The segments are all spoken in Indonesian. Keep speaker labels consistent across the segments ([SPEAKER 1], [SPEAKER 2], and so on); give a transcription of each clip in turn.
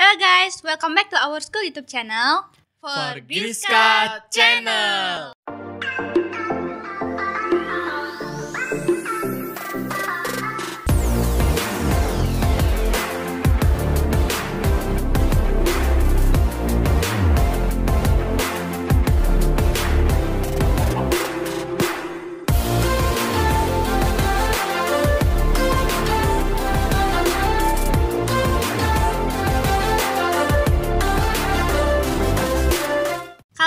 [SPEAKER 1] Halo guys, welcome back to our school YouTube channel
[SPEAKER 2] Forgiska Channel.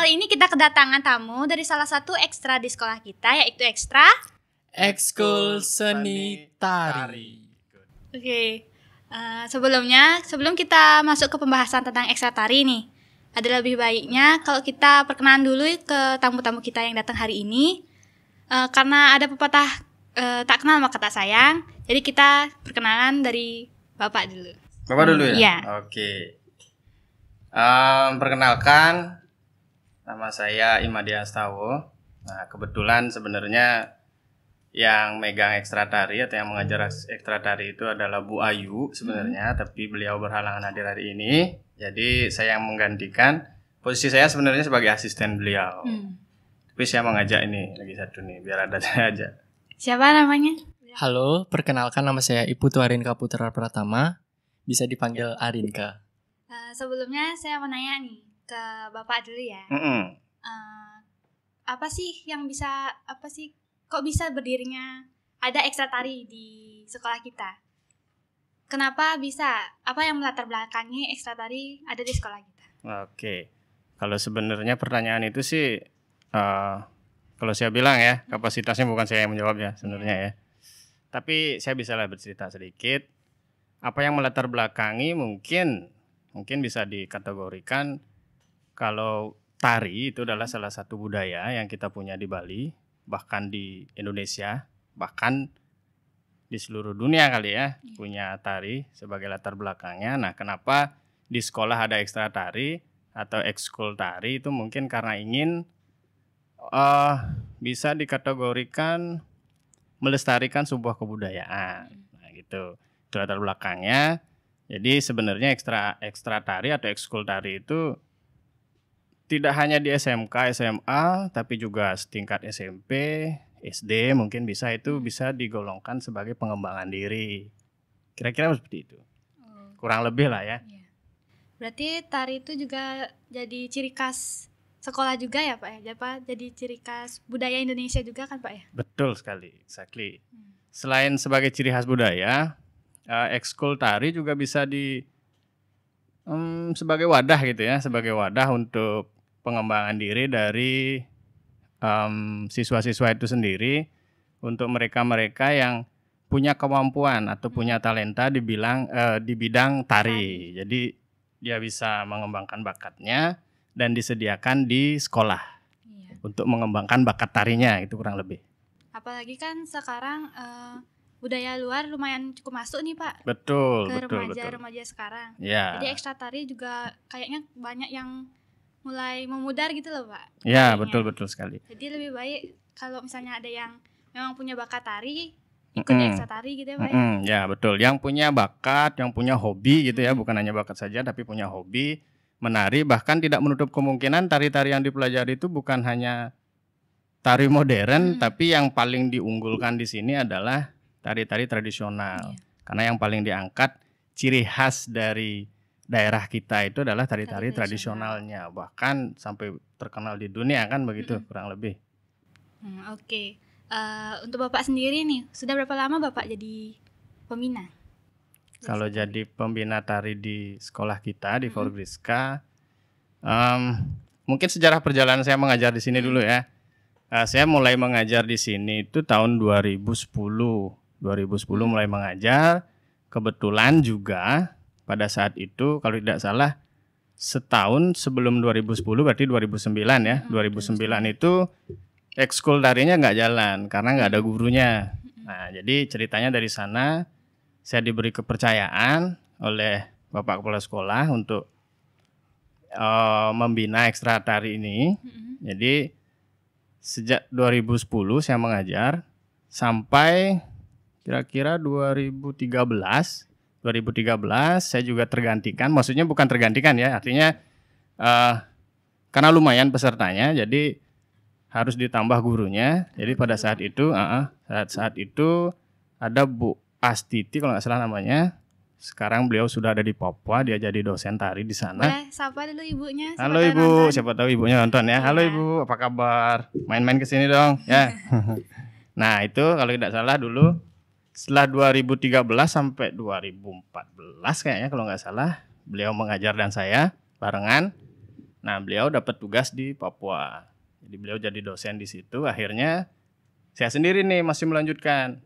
[SPEAKER 1] Kali ini kita kedatangan tamu dari salah satu ekstra di sekolah kita, yaitu ekstra
[SPEAKER 2] Ekskul Seni Tari.
[SPEAKER 1] Oke. Sebelum kita masuk ke pembahasan tentang ekstra tari nih, ada lebih baiknya kalau kita perkenalan dulu ke tamu-tamu kita yang datang hari ini. Karena ada pepatah tak kenal maka tak sayang, jadi kita perkenalan dari Bapak dulu.
[SPEAKER 3] Bapak dulu ya?
[SPEAKER 1] Iya.
[SPEAKER 3] Oke. Perkenalkan, nama saya Imadi Astawo. Nah, kebetulan sebenarnya yang megang ekstra tari atau yang mengajar ekstra tari itu adalah Bu Ayu sebenarnya, tapi beliau berhalangan hadir hari ini. Jadi saya yang menggantikan. Posisi saya sebenarnya sebagai asisten beliau. Tapi saya mengajak ini lagi satu nih, biar ada saya aja.
[SPEAKER 1] Siapa namanya?
[SPEAKER 2] Halo, perkenalkan nama saya Iputu Arinka Putra Pratama. Bisa dipanggil Arinka.
[SPEAKER 1] Sebelumnya saya mau nanya nih ke Bapak dulu ya. Apa sih kok bisa berdirinya ada ekstra tari di sekolah kita? Kenapa bisa? Apa yang melatar belakangi ekstra tari ada di sekolah kita?
[SPEAKER 3] Oke. Kalau sebenarnya pertanyaan itu sih kalau saya bilang ya, kapasitasnya bukan saya yang menjawabnya sebenarnya ya. Tapi saya bisa lah bercerita sedikit. Apa yang melatar belakangi mungkin bisa dikategorikan kalau tari itu adalah salah satu budaya yang kita punya di Bali, bahkan di Indonesia, bahkan di seluruh dunia kali ya, punya tari sebagai latar belakangnya. Nah, kenapa di sekolah ada ekstra tari atau ekskul tari itu mungkin karena ingin bisa dikategorikan melestarikan sebuah kebudayaan. Nah, gitu. Itu latar belakangnya. Jadi sebenarnya ekstra tari atau ekskul tari itu tidak hanya di SMK, SMA, tapi juga setingkat SMP, SD mungkin bisa digolongkan sebagai pengembangan diri. Kira-kira seperti itu. Kurang lebih lah ya.
[SPEAKER 1] Berarti tari itu juga jadi ciri khas sekolah juga ya Pak ya? Jadi ciri khas budaya Indonesia juga kan Pak ya?
[SPEAKER 3] Betul sekali, exactly. Selain sebagai ciri khas budaya, ekskul tari juga bisa sebagai wadah gitu ya, sebagai wadah untuk pengembangan diri dari siswa-siswa itu sendiri, untuk mereka-mereka yang punya kemampuan atau punya talenta di bidang tari. Jadi dia bisa mengembangkan bakatnya dan disediakan di sekolah untuk mengembangkan bakat tarinya, itu kurang lebih.
[SPEAKER 1] Apalagi kan sekarang budaya luar lumayan cukup masuk nih Pak.
[SPEAKER 3] Betul.
[SPEAKER 1] Remaja sekarang.
[SPEAKER 3] Ya.
[SPEAKER 1] Jadi ekstra tari juga kayaknya banyak yang mulai memudar gitu loh Pak.
[SPEAKER 3] Ya,
[SPEAKER 1] tarinya.
[SPEAKER 3] betul sekali.
[SPEAKER 1] Jadi lebih baik kalau misalnya ada yang memang punya bakat tari, ikut ekstra tari gitu ya Pak.
[SPEAKER 3] Ya, betul. Yang punya bakat, yang punya hobi gitu ya, bukan hanya bakat saja tapi punya hobi menari, bahkan tidak menutup kemungkinan tari-tari yang dipelajari itu bukan hanya tari modern, tapi yang paling diunggulkan di sini adalah tari-tari tradisional. Karena yang paling diangkat ciri khas dari daerah kita itu adalah tari-tari tradisionalnya, bahkan sampai terkenal di dunia kan begitu kurang lebih.
[SPEAKER 1] Oke. Untuk Bapak sendiri nih, sudah berapa lama Bapak jadi pembina?
[SPEAKER 3] Kalau jadi pembina tari di sekolah kita di Forgiska, mungkin sejarah perjalanan saya mengajar di sini dulu ya. Saya mulai mengajar di sini itu tahun 2010 mulai mengajar. Kebetulan juga pada saat itu kalau tidak salah setahun sebelum 2010 berarti 2009 ya. 2009 itu ekskul tarinya nggak jalan karena nggak ada gurunya. Nah, jadi ceritanya dari sana saya diberi kepercayaan oleh Bapak Kepala Sekolah untuk membina ekstra tari ini. Jadi sejak 2010 saya mengajar sampai kira-kira 2013 2013 saya juga tergantikan, maksudnya bukan tergantikan ya, artinya karena lumayan pesertanya, jadi harus ditambah gurunya. Jadi pada saat itu, saat itu ada Bu Astiti kalau nggak salah namanya. Sekarang beliau sudah ada di Papua, dia jadi dosen tari di sana.
[SPEAKER 1] Boleh sapa dulu ibunya.
[SPEAKER 3] Halo Ibu, siapa tahu ibunya nonton ya. Halo
[SPEAKER 1] Iya.
[SPEAKER 3] Ibu, apa kabar? Main-main ke sini dong ya. Nah itu kalau tidak salah dulu setelah 2013 sampai 2014 kayaknya kalau nggak salah beliau mengajar dan saya barengan. Nah beliau dapat tugas di Papua, jadi beliau jadi dosen di situ. Akhirnya saya sendiri nih masih melanjutkan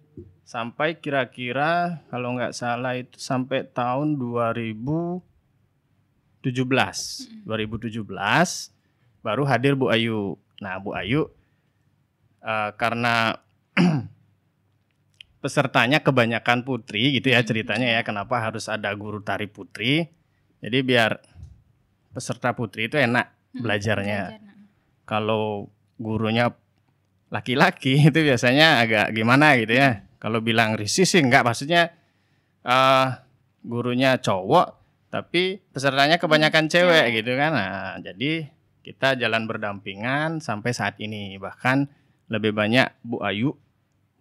[SPEAKER 3] sampai kira-kira kalau nggak salah itu sampai tahun 2017 baru hadir Bu Ayu. Nah Bu Ayu karena pesertanya kebanyakan putri gitu ya ceritanya ya, kenapa harus ada guru tari putri, jadi biar peserta putri itu enak belajarnya. Kalau gurunya laki-laki itu biasanya agak gimana gitu ya. Kalau bilang risih sih enggak, maksudnya gurunya cowok tapi pesertanya kebanyakan cewek gitu kan. Nah, jadi kita jalan berdampingan sampai saat ini. Bahkan lebih banyak Bu Ayu.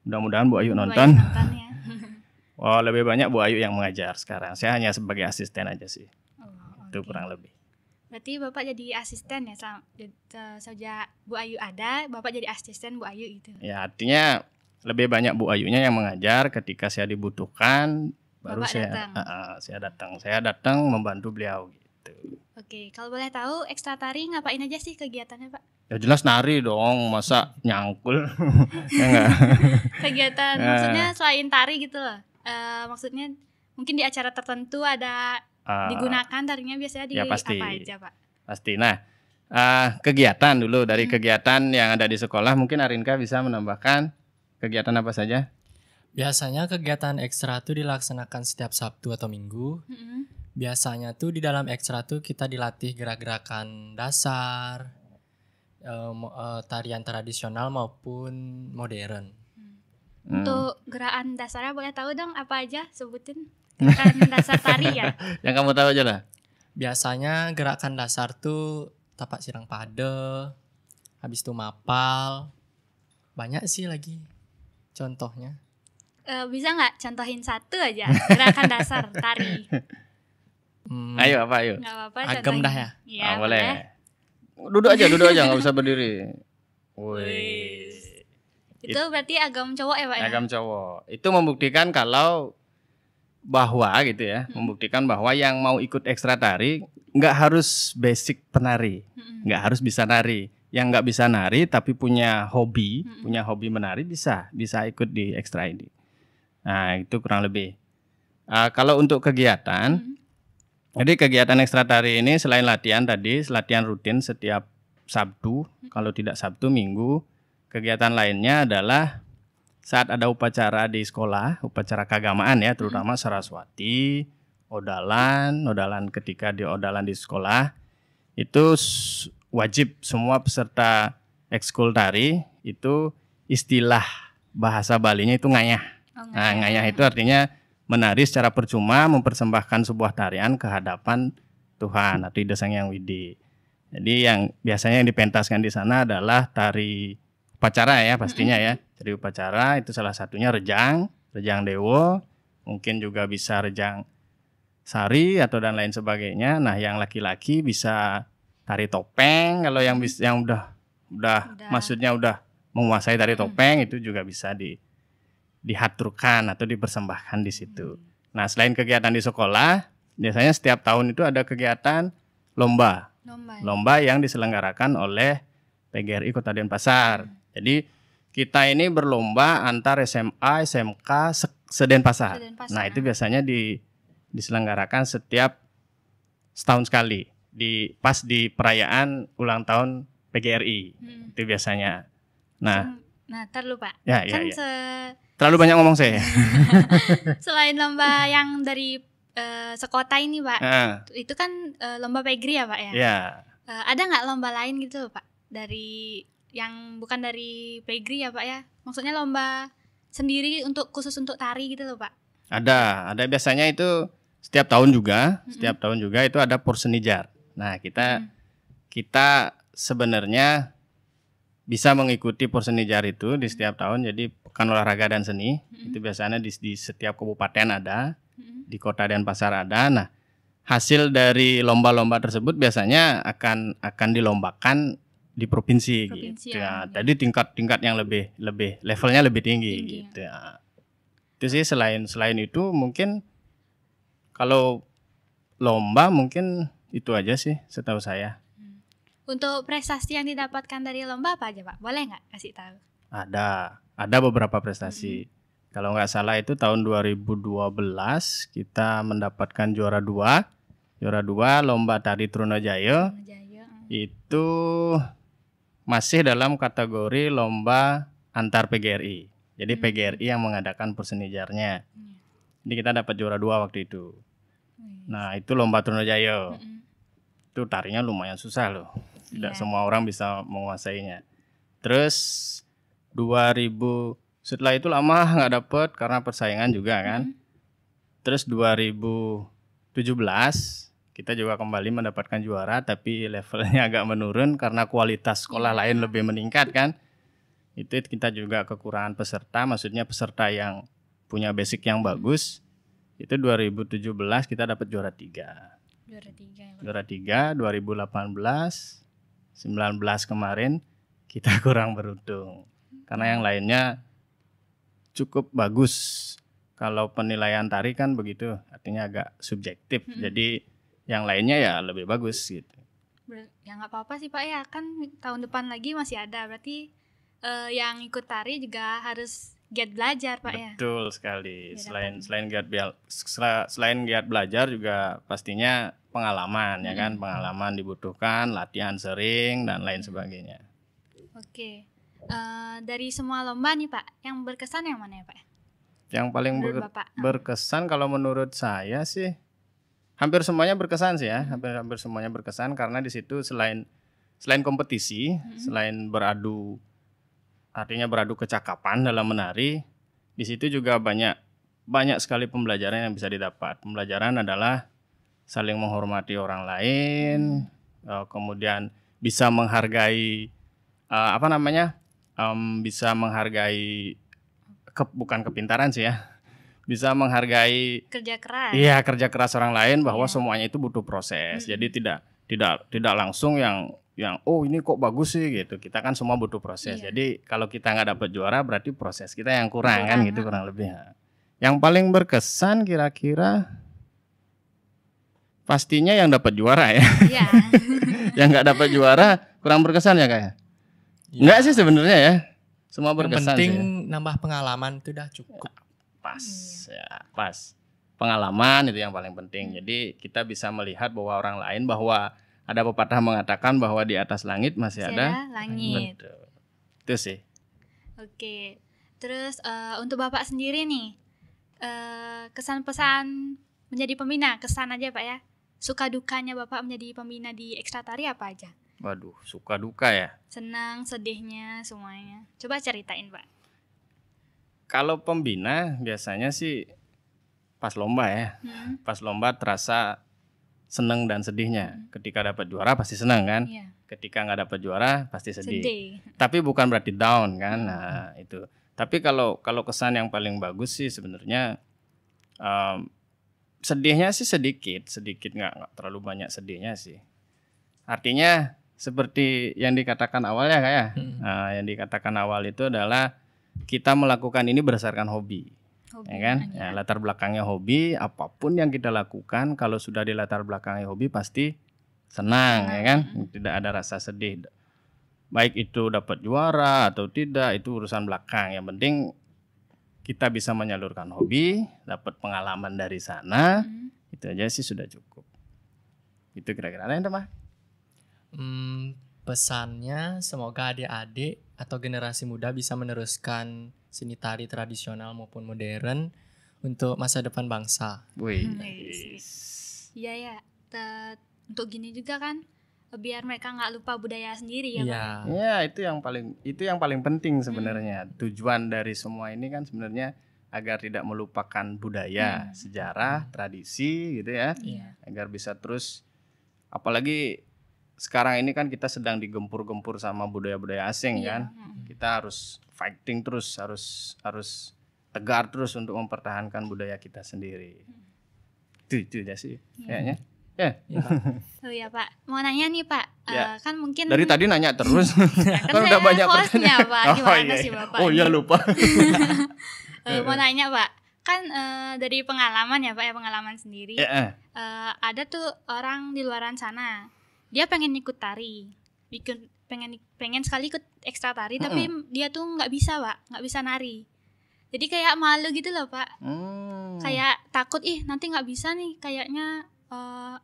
[SPEAKER 3] Mudah-mudahan Bu Ayu nonton.
[SPEAKER 1] Ya.
[SPEAKER 3] Oh, lebih banyak Bu Ayu yang mengajar sekarang. Saya hanya sebagai asisten aja sih. Itu kurang lebih.
[SPEAKER 1] Berarti Bapak jadi asisten ya sejak Bu Ayu ada, Bapak jadi asisten Bu Ayu gitu.
[SPEAKER 3] Ya, artinya lebih banyak Bu Ayunya yang mengajar. Ketika saya dibutuhkan baru
[SPEAKER 1] Bapak
[SPEAKER 3] saya datang membantu beliau gitu.
[SPEAKER 1] Oke, kalau boleh tahu ekstra tari ngapain aja sih kegiatannya, Pak?
[SPEAKER 3] Ya jelas nari dong, masa nyangkul. Ya enggak?
[SPEAKER 1] Kegiatan maksudnya selain tari gitu loh. Maksudnya mungkin di acara tertentu ada digunakan tarinya, biasanya di
[SPEAKER 3] Ya, pasti.
[SPEAKER 1] apa aja, Pak?
[SPEAKER 3] Pasti. Nah, kegiatan dulu dari kegiatan yang ada di sekolah, mungkin Arinka bisa menambahkan kegiatan apa saja?
[SPEAKER 2] Biasanya kegiatan ekstra tuh dilaksanakan setiap Sabtu atau Minggu. Biasanya tuh di dalam ekstra tuh kita dilatih gerak-gerakan dasar, tarian tradisional maupun modern.
[SPEAKER 1] Untuk gerakan dasarnya boleh tahu dong apa aja, sebutin gerakan dasar tari ya.
[SPEAKER 3] Yang kamu tahu aja lah.
[SPEAKER 2] Biasanya gerakan dasar tuh tapak sirang pade, habis itu mapal. Banyak sih lagi contohnya.
[SPEAKER 1] Bisa nggak contohin satu aja gerakan dasar tari?
[SPEAKER 3] Ayo apa ayo?
[SPEAKER 1] Nggak apa-apa.
[SPEAKER 2] Agam
[SPEAKER 1] contohin.
[SPEAKER 2] dah ya?
[SPEAKER 1] Iya,
[SPEAKER 3] Boleh. Duduk aja, nggak usah berdiri.
[SPEAKER 1] Wih. Itu berarti agam cowok ya, Pak ya?
[SPEAKER 3] Agam cowok. Itu membuktikan kalau bahwa gitu ya, membuktikan bahwa yang mau ikut ekstra tari nggak harus basic penari, nggak harus bisa nari. Yang nggak bisa nari tapi punya hobi menari bisa ikut di ekstra ini. Nah itu kurang lebih. Kalau untuk kegiatan, jadi kegiatan ekstra tari ini selain latihan tadi, latihan rutin setiap Sabtu, kalau tidak Sabtu Minggu, kegiatan lainnya adalah saat ada upacara di sekolah, upacara keagamaan ya, terutama Saraswati, odalan ketika di odalan di sekolah, itu wajib semua peserta ekskul tari itu istilah bahasa Balinya itu ngayah. Nah, ngayah itu artinya menari secara percuma mempersembahkan sebuah tarian ke hadapan Tuhan atau Ida Sang Hyang Widi. Jadi yang biasanya yang dipentaskan di sana adalah tari upacara ya pastinya ya. Tari upacara itu salah satunya rejang dewo, mungkin juga bisa rejang sari atau dan lain sebagainya. Nah, yang laki-laki bisa tari topeng, kalau yang udah maksudnya udah menguasai tari topeng itu juga bisa dihaturkan atau dipersembahkan di situ. Nah, selain kegiatan di sekolah, biasanya setiap tahun itu ada kegiatan lomba yang diselenggarakan oleh PGRI Kota Denpasar. Jadi kita ini berlomba antar SMA, SMK se-Denpasar. Nah, itu biasanya diselenggarakan setiap setahun sekali. Pas di perayaan ulang tahun PGRI. Itu biasanya. Nah,
[SPEAKER 1] ntar lupa.
[SPEAKER 3] Ya. Terlalu banyak ngomong saya.
[SPEAKER 1] Selain lomba yang dari sekota ini, Pak, itu kan lomba PGRI ya, Pak ya?
[SPEAKER 3] Ya.
[SPEAKER 1] Ada nggak lomba lain gitu, Pak? Dari yang bukan dari PGRI ya, Pak ya? Maksudnya lomba sendiri khusus untuk tari gitu loh, Pak?
[SPEAKER 3] Ada biasanya itu setiap tahun juga itu ada Porsenijar. Nah, kita sebenarnya bisa mengikuti Porsenijar itu di setiap tahun. Jadi pekan olahraga dan seni itu biasanya di setiap kabupaten ada, di kota Denpasar ada. Nah, hasil dari lomba-lomba tersebut biasanya akan dilombakan di provinsi gitu. Ya. Tadi tingkat yang lebih levelnya lebih tinggi gitu ya. Itu sih selain itu mungkin kalau lomba mungkin itu aja sih setahu saya.
[SPEAKER 1] Untuk prestasi yang didapatkan dari lomba apa aja Pak? Boleh nggak kasih tahu?
[SPEAKER 3] Ada beberapa prestasi. Kalau nggak salah itu tahun 2012 kita mendapatkan juara 2 lomba tari Trunajaya. Itu masih dalam kategori lomba antar PGRI. Jadi PGRI yang mengadakan Porsenijarnya. Jadi kita dapat juara 2 waktu itu. Nah, itu lomba Trunajaya. Itu tarinya lumayan susah loh. Tidak semua orang bisa menguasainya. Terus 2000 setelah itu lama nggak dapet karena persaingan juga kan. Terus 2017 kita juga kembali mendapatkan juara, tapi levelnya agak menurun karena kualitas sekolah lain lebih meningkat kan. Itu kita juga kekurangan peserta, maksudnya peserta yang punya basic yang bagus. Itu 2017 kita dapat juara 3. Juara 3 2018 19 kemarin kita kurang beruntung karena yang lainnya cukup bagus. Kalau penilaian tari kan begitu, artinya agak subjektif. Jadi yang lainnya ya lebih bagus gitu.
[SPEAKER 1] Ya nggak apa-apa sih Pak ya, kan tahun depan lagi masih ada. Berarti yang ikut tari juga harus giat belajar Pak ya.
[SPEAKER 3] Betul sekali. Selain giat belajar juga pastinya pengalaman ya kan, pengalaman dibutuhkan, latihan sering dan lain sebagainya.
[SPEAKER 1] Oke. Dari semua lomba nih Pak, yang berkesan yang mana ya Pak?
[SPEAKER 3] Yang paling berkesan kalau menurut saya sih hampir semuanya berkesan sih ya, hampir semuanya berkesan karena di situ selain kompetisi, selain beradu kecakapan dalam menari, di situ juga banyak sekali pembelajaran yang bisa didapat. Pembelajaran adalah saling menghormati orang lain, kemudian bisa menghargai bisa menghargai bukan kepintaran sih ya, bisa menghargai
[SPEAKER 1] kerja keras.
[SPEAKER 3] Iya, kerja keras orang lain bahwa semuanya itu butuh proses. Jadi tidak langsung yang oh ini kok bagus sih gitu. Kita kan semua butuh proses. Jadi kalau kita nggak dapat juara berarti proses kita yang kurang kan gitu kurang lebih. Yang paling berkesan kira-kira pastinya yang dapat juara ya.
[SPEAKER 1] Iya.
[SPEAKER 3] Yang nggak dapat juara kurang berkesan ya kayak. Enggak sih sebenarnya ya. Semua berkesan.
[SPEAKER 2] Yang penting
[SPEAKER 3] sih.
[SPEAKER 2] Nambah pengalaman itu udah cukup.
[SPEAKER 3] Pas. Pengalaman itu yang paling penting. Jadi kita bisa melihat bahwa orang lain, bahwa ada pepatah mengatakan bahwa di atas langit masih ada
[SPEAKER 1] langit.
[SPEAKER 3] Betul. Itu sih.
[SPEAKER 1] Oke. Terus untuk Bapak sendiri nih, kesan pesan menjadi pembina, kesan aja Pak ya. Suka dukanya Bapak menjadi pembina di Ekstra Tari apa aja?
[SPEAKER 3] Waduh, suka duka ya.
[SPEAKER 1] Senang, sedihnya, semuanya. Coba ceritain Pak.
[SPEAKER 3] Kalau pembina biasanya sih pas lomba ya. Pas lomba terasa senang dan sedihnya. Ketika dapat juara pasti senang kan. Ketika nggak dapat juara pasti sedih. Tapi bukan berarti down kan. Nah itu. Tapi kalau kesan yang paling bagus sih sebenarnya sedihnya sih sedikit nggak terlalu banyak sedihnya sih. Artinya seperti yang dikatakan awalnya kayak yang dikatakan awal itu adalah kita melakukan ini berdasarkan hobi ya kan. Ya, latar belakangnya hobi, apapun yang kita lakukan kalau sudah di latar belakangnya hobi pasti senang ya kan. Tidak ada rasa sedih. Baik itu dapat juara atau tidak itu urusan belakang. Yang penting kita bisa menyalurkan hobi, dapat pengalaman dari sana, itu aja sih sudah cukup. Itu kira-kira ada yang teman?
[SPEAKER 2] Pesannya semoga adik-adik atau generasi muda bisa meneruskan seni tari tradisional maupun modern untuk masa depan bangsa.
[SPEAKER 1] Iya ya. Untuk gini juga kan, biar mereka nggak lupa budaya sendiri ya Pak.
[SPEAKER 3] Iya, itu yang paling penting sebenarnya. Tujuan dari semua ini kan sebenarnya agar tidak melupakan budaya, sejarah, tradisi gitu ya.
[SPEAKER 2] Iya.
[SPEAKER 3] Agar bisa terus, apalagi sekarang ini kan kita sedang digempur-gempur sama budaya-budaya asing
[SPEAKER 1] Iya.
[SPEAKER 3] kan. Kita harus fighting terus, harus tegar terus untuk mempertahankan budaya kita sendiri. Itu aja sih kayaknya. Ya.
[SPEAKER 2] Iya, Pak.
[SPEAKER 1] Oh ya Pak, mau nanya nih Pak,
[SPEAKER 3] Ya.
[SPEAKER 1] kan mungkin
[SPEAKER 3] Dari tadi nanya terus.
[SPEAKER 1] kan
[SPEAKER 3] Kan udah
[SPEAKER 1] saya
[SPEAKER 3] banyak
[SPEAKER 1] hostnya Pak, gimana
[SPEAKER 3] iya,
[SPEAKER 1] sih
[SPEAKER 3] iya.
[SPEAKER 1] Bapak?
[SPEAKER 3] Oh iya lupa.
[SPEAKER 1] Mau nanya Pak, kan dari pengalaman ya Pak ya, pengalaman sendiri, ada tuh orang di luaran sana, dia pengen ikut tari, pengen sekali ikut ekstra tari, tapi dia tuh nggak bisa Pak, nggak bisa nari. Jadi kayak malu gitu loh Pak, kayak takut nanti nggak bisa nih, kayaknya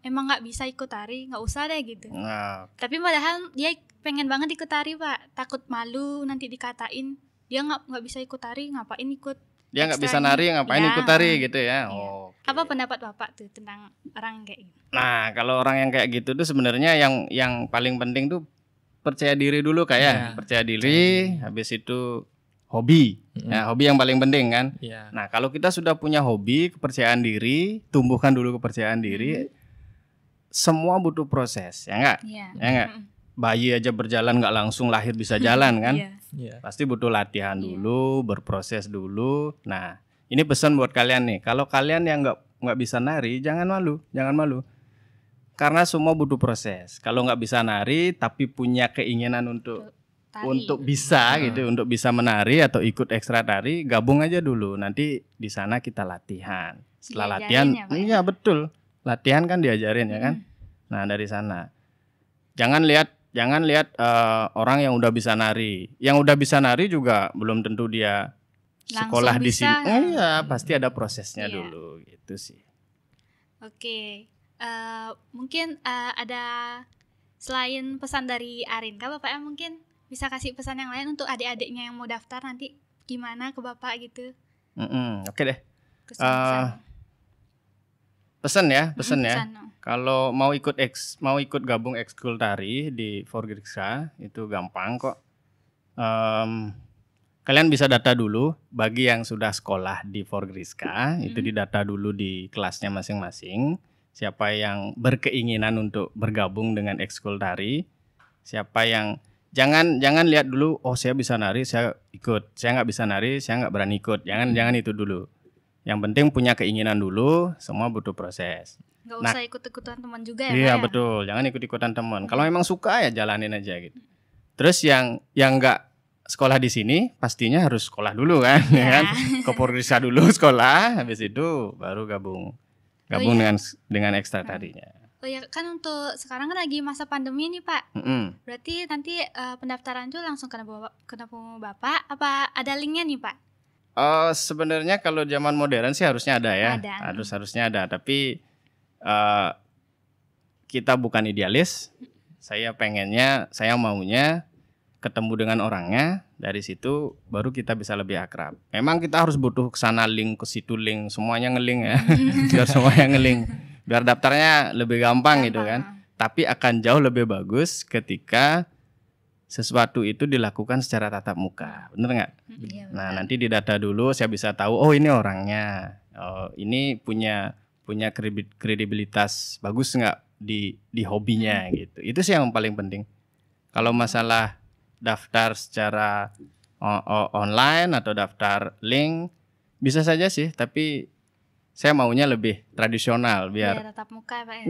[SPEAKER 1] emang nggak bisa ikut tari, nggak usah deh gitu.
[SPEAKER 3] Nah,
[SPEAKER 1] Tapi padahal dia pengen banget ikut tari Pak, takut malu nanti dikatain dia nggak bisa ikut tari, ngapain ikut?
[SPEAKER 3] dia nggak bisa
[SPEAKER 1] Ekstranya.
[SPEAKER 3] nari, ngapain
[SPEAKER 1] Ya.
[SPEAKER 3] ikut tari gitu ya.
[SPEAKER 1] Iya.
[SPEAKER 3] Oh.
[SPEAKER 1] Apa pendapat Bapak tuh tentang orang kayak gitu?
[SPEAKER 3] Nah, kalau orang yang kayak gitu tuh sebenarnya yang paling penting tuh percaya diri dulu kayak.
[SPEAKER 2] Iya.
[SPEAKER 3] Percaya diri, habis itu hobi. Ya, hobi yang paling penting kan.
[SPEAKER 2] Iya.
[SPEAKER 3] Nah, kalau kita sudah punya hobi, kepercayaan diri, tumbuhkan dulu kepercayaan diri. Semua butuh proses, ya enggak?
[SPEAKER 1] Iya.
[SPEAKER 3] Ya enggak? Bayi aja berjalan nggak langsung lahir bisa jalan kan?
[SPEAKER 1] Iya.
[SPEAKER 2] Iya.
[SPEAKER 3] Pasti butuh latihan dulu, berproses dulu. Nah, ini pesan buat kalian nih. Kalau kalian yang nggak bisa nari, jangan malu, jangan malu. Karena semua butuh proses. Kalau nggak bisa nari, tapi punya keinginan untuk
[SPEAKER 1] Tari.
[SPEAKER 3] bisa gitu, untuk bisa menari atau ikut ekstra tari, gabung aja dulu. Nanti di sana kita latihan. Setelah
[SPEAKER 1] Diajarin
[SPEAKER 3] latihan,
[SPEAKER 1] ya, Pak, ya?
[SPEAKER 3] iya betul. Latihan kan diajarin ya kan. Nah dari sana, jangan lihat orang yang udah bisa nari. Yang udah bisa nari juga belum tentu dia
[SPEAKER 1] Langsung
[SPEAKER 3] sekolah di
[SPEAKER 1] bisa.
[SPEAKER 3] sini. Iya, pasti ada prosesnya
[SPEAKER 1] Iya.
[SPEAKER 3] dulu gitu sih.
[SPEAKER 1] Oke. Mungkin ada selain pesan dari Arin, Kak Bapak mungkin bisa kasih pesan yang lain untuk adik-adiknya yang mau daftar nanti gimana ke Bapak gitu?
[SPEAKER 3] Oke deh.
[SPEAKER 1] Kesan-kesan.
[SPEAKER 3] Pesan ya.
[SPEAKER 1] Pesan,
[SPEAKER 3] Kalau mau ikut gabung ekskul tari di Forgriska itu gampang kok. Kalian bisa data dulu bagi yang sudah sekolah di Forgriska, itu didata dulu di kelasnya masing-masing. Siapa yang berkeinginan untuk bergabung dengan ekskul tari, siapa yang jangan lihat dulu, oh saya bisa nari, saya ikut. Saya nggak bisa nari, saya nggak berani ikut. Jangan itu dulu. Yang penting punya keinginan dulu, semua butuh proses.
[SPEAKER 1] Nggak usah ikut-ikutan teman juga ya,
[SPEAKER 3] Iya
[SPEAKER 1] Pak, ya?
[SPEAKER 3] betul, jangan ikut-ikutan teman. Kalau memang suka ya jalanin aja gitu. Terus yang nggak sekolah di sini pastinya harus sekolah dulu kan, ya kan? Ke Forgriska dulu sekolah, habis itu baru gabung dengan ekstra tarinya.
[SPEAKER 1] Oh ya, kan untuk sekarang kan lagi masa pandemi nih Pak. Berarti nanti pendaftaran itu langsung ke Bapak, apa ada linknya nih Pak?
[SPEAKER 3] Sebenarnya kalau zaman modern sih harusnya ada ya,
[SPEAKER 1] Ada.
[SPEAKER 3] harusnya ada. Tapi kita bukan idealis. Saya maunya ketemu dengan orangnya, dari situ baru kita bisa lebih akrab. Memang kita harus butuh kesana link, ke situ link, semuanya ngelink ya, biar semuanya ngelink, biar daftarnya lebih gampang gitu kan. Tapi akan jauh lebih bagus ketika sesuatu itu dilakukan secara tatap muka, bener nggak?
[SPEAKER 1] Iya,
[SPEAKER 3] Nah nanti didata dulu, saya bisa tahu, oh ini orangnya, ini punya kredibilitas bagus nggak di hobinya gitu. Itu sih yang paling penting. Kalau masalah daftar secara online atau daftar link bisa saja sih, tapi saya maunya lebih tradisional biar
[SPEAKER 1] tatap muka Pak ya.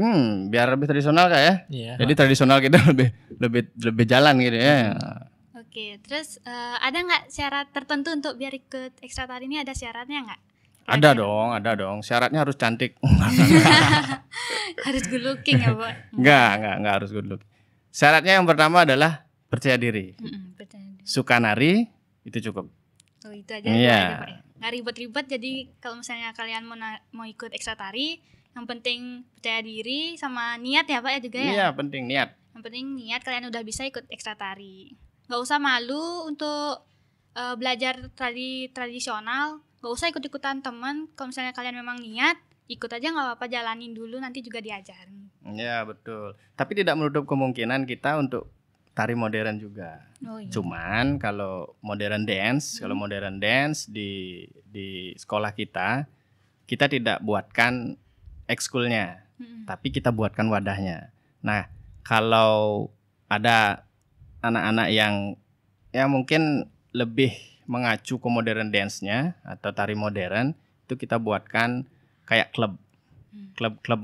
[SPEAKER 3] biar lebih tradisional Kak ya.
[SPEAKER 2] Iya.
[SPEAKER 3] Jadi tradisional kita lebih jalan gitu ya.
[SPEAKER 1] Oke, terus ada nggak syarat tertentu untuk biar ikut ekstra tari ini, ada syaratnya nggak?
[SPEAKER 3] Ada dong. Syaratnya harus cantik.
[SPEAKER 1] Harus good looking ya Pak?
[SPEAKER 3] Enggak harus good look. Syaratnya yang pertama adalah percaya diri.
[SPEAKER 1] Percaya.
[SPEAKER 3] Suka nari itu cukup.
[SPEAKER 1] Oh itu aja,
[SPEAKER 3] Iya.
[SPEAKER 1] itu aja Pak ya. Nggak ribet-ribet, jadi kalau misalnya kalian mau ikut ekstra tari, yang penting percaya diri sama niat ya Pak ya juga ya.
[SPEAKER 3] Iya, penting niat.
[SPEAKER 1] Yang penting niat, kalian udah bisa ikut ekstra tari. Nggak usah malu untuk belajar tradisional. Nggak usah ikut-ikutan teman. Kalau misalnya kalian memang niat, ikut aja nggak apa-apa, jalanin dulu, nanti juga diajarin.
[SPEAKER 3] Iya, betul. Tapi tidak menutup kemungkinan kita untuk tari modern juga.
[SPEAKER 1] Oh, iya.
[SPEAKER 3] Cuman kalau modern dance di sekolah kita tidak buatkan ekskulnya, tapi kita buatkan wadahnya. Nah, kalau ada anak-anak yang ya mungkin lebih mengacu ke modern dance-nya atau tari modern, itu kita buatkan kayak klub
[SPEAKER 1] Beda
[SPEAKER 3] klub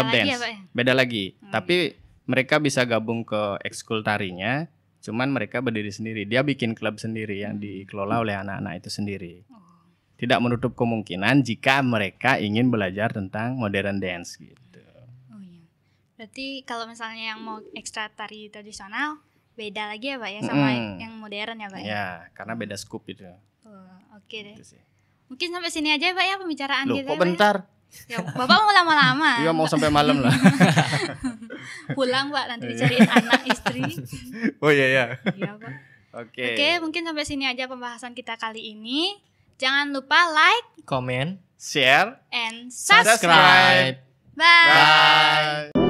[SPEAKER 1] lagi
[SPEAKER 3] dance.
[SPEAKER 1] ya, Pak, ya?
[SPEAKER 3] Beda lagi. Tapi mereka bisa gabung ke ekskul tarinya, cuman mereka berdiri sendiri. Dia bikin klub sendiri yang dikelola oleh anak-anak itu sendiri. Tidak menutup kemungkinan jika mereka ingin belajar tentang modern dance gitu.
[SPEAKER 1] Oh iya. Berarti kalau misalnya yang mau ekstra tari tradisional beda lagi ya, Pak, ya sama yang modern ya, Pak?
[SPEAKER 3] Ya, karena beda scoop itu.
[SPEAKER 1] Oh, oke deh.
[SPEAKER 3] Gitu sih.
[SPEAKER 1] Mungkin sampai sini aja, Pak, ya pembicaraan
[SPEAKER 3] Loh,
[SPEAKER 1] kita.
[SPEAKER 3] kok
[SPEAKER 1] Pak,
[SPEAKER 3] bentar?
[SPEAKER 1] ya? Ya, Bapak mau lama-lama.
[SPEAKER 3] Iya, mau sampai malam lah.
[SPEAKER 1] Pulang, Pak, nanti dicariin anak istri.
[SPEAKER 3] Oh iya ya.
[SPEAKER 1] Iya, Pak.
[SPEAKER 3] Oke.
[SPEAKER 1] Oke, mungkin sampai sini aja pembahasan kita kali ini. Jangan lupa like
[SPEAKER 2] Komen,
[SPEAKER 3] Share,
[SPEAKER 1] and
[SPEAKER 3] subscribe.
[SPEAKER 1] Bye.
[SPEAKER 3] Bye.